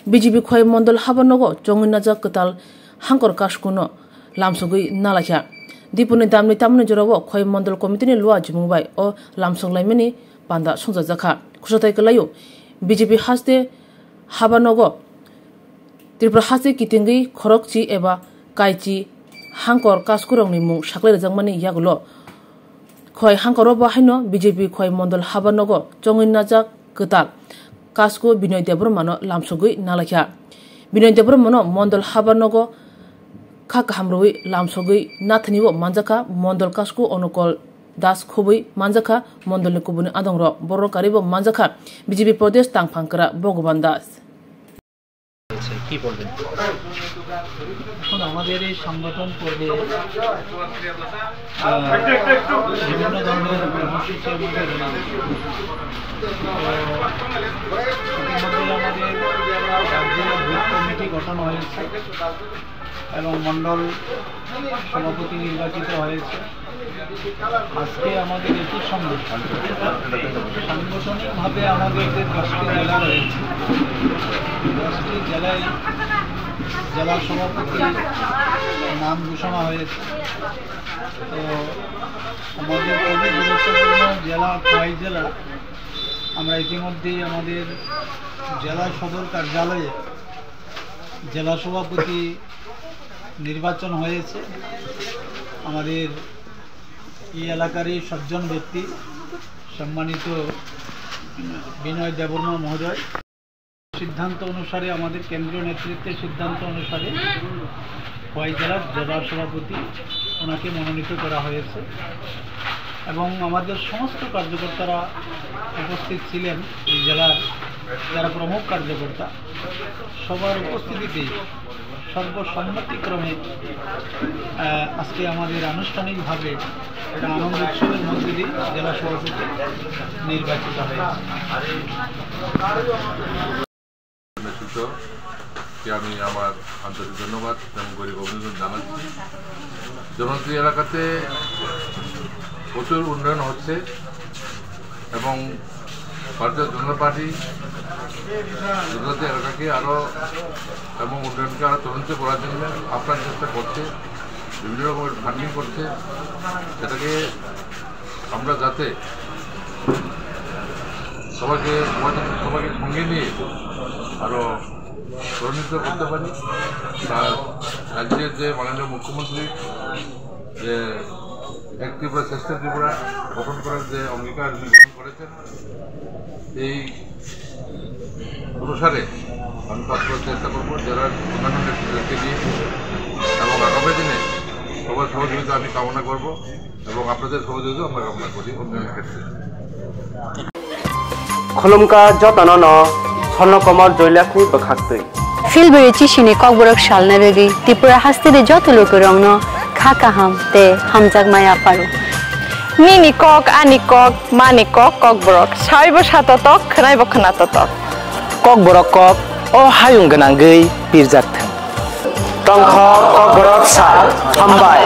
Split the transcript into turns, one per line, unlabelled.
BJP khoi mondol habanogo chonginaja katal hangkor kaskuno lamsogui nalakha dipuni damni tamni jorabo khoi mondol committee ni lua jimungbai o lamsong laimani panda songjakha khusatai kalayo BJP haste habanogo Tripura haste kitingi khorokchi eba kaichi hangkor kaskurongni mung saklai rajangmani yagulo khoi hangkoro bahaino BJP khoi mondol habanogo chonginaja katal Kasko Binoy Debromano Lamsogui Nalakha Binoy Debromano Mondol Habanogo Kakahamrui Lamsogui Nathaniwo Manjaka Mondol Kasko Onokol Das Khobui Manjaka Mondol Nikubuni Adongro Boro Karibo Manjaka BJP Pradesh Tangpankara Bhagwan Das
কি বলবেন এখন আমাদের এই সংগঠন পর্বে বিভিন্ন ধরনের কর্মসূচি আমাদের আমাদের রাজ্যের বুথ কমিটি গঠন হয়েছে এবং মণ্ডল সভাপতি নির্বাচিত হয়েছে আজকে আমাদের একই সঙ্গে সাংগঠনিকভাবে আমাদের যে 10টি জেলা রয়েছে 10টি জেলায় জেলা সভাপতি নাম ঘোষণা হয়েছে তো আমাদের খুবই গুরুত্বপূর্ণ জেলা 6 জেলা আমরা ইতিমধ্যেই আমাদের জেলা সদর কার্যালয়ে জেলা সভাপতি নির্বাচন হয়েছে আমাদের এই এলাকারই সজ্জন ব্যক্তি সম্মানিত বিনয় দেববর্মা মহোদয় সিদ্ধান্ত অনুসারে আমাদের কেন্দ্রীয় নেতৃত্বের সিদ্ধান্ত অনুসারে খোয়াই জেলার জেলা সভাপতি ওনাকে মনোনীত করা হয়েছে এবং আমাদের সমস্ত কার্যকর্তারা উপস্থিত ছিলেন এই জেলার যারা প্রমুখ কার্যকর্তা সবার উপস্থিতিতেই সর্বসম্মতিক্রমে আজকে আমাদের আনুষ্ঠানিকভাবে একটা আনন্দ উৎসবের মধ্যে দিয়ে জেলা সভাপতি নির্বাচিত হয়েছে
আমি আমার আন্তরিক ধন্যবাদ এবং গরিব অভিনন্দন জানাচ্ছি জনপ্রিয় এলাকাতে প্রচুর উন্নয়ন হচ্ছে এবং ভারতীয় জনতা পার্টি জনজাতি এলাকাকে আরও এবং উন্নয়নকে আরও তদন্ত করার জন্য আপ্রাণ চেষ্টা করছে বিভিন্ন রকমের ফান্ডিং করছে সেটাকে আমরা যাতে সবাইকে সঙ্গে নিয়ে আরও ত্বরান্বিত করতে পারি তার রাজ্যের যে মাননীয় মুখ্যমন্ত্রী যে এক ত্রিপুরা শ্রেষ্ঠ ত্রিপুরা গঠন করার যে অঙ্গীকার গ্রহণ করেছেন এই অনুসারে আমি কাজ করার চেষ্টা করবো জেলার অন্যান্য নেতৃত্বকে নিয়ে এবং আগামী দিনে সবার সহযোগিতা আমি কামনা করব এবং আপনাদের সহযোগিতা আমরা কামনা করি উন্নয়নের ক্ষেত্রে
খলমকা যতন স্বর্ণকমর জৈলাখু বখাক্তই
ফিলবেরি চিশিনি ককবরক শালনারেগি ত্রিপুরা হাস্তিরে যত লোক রংন খাকাহাম তে হামজাক মায়া পারো
নিনি কক আনি কক মানি কক ককবরক সাইব সাততক খনাইব খনাততক
ককবরক কক ও হায়ুং গনাঙ্গৈ পিরজাক থং তংখ ককবরক সা হামবাই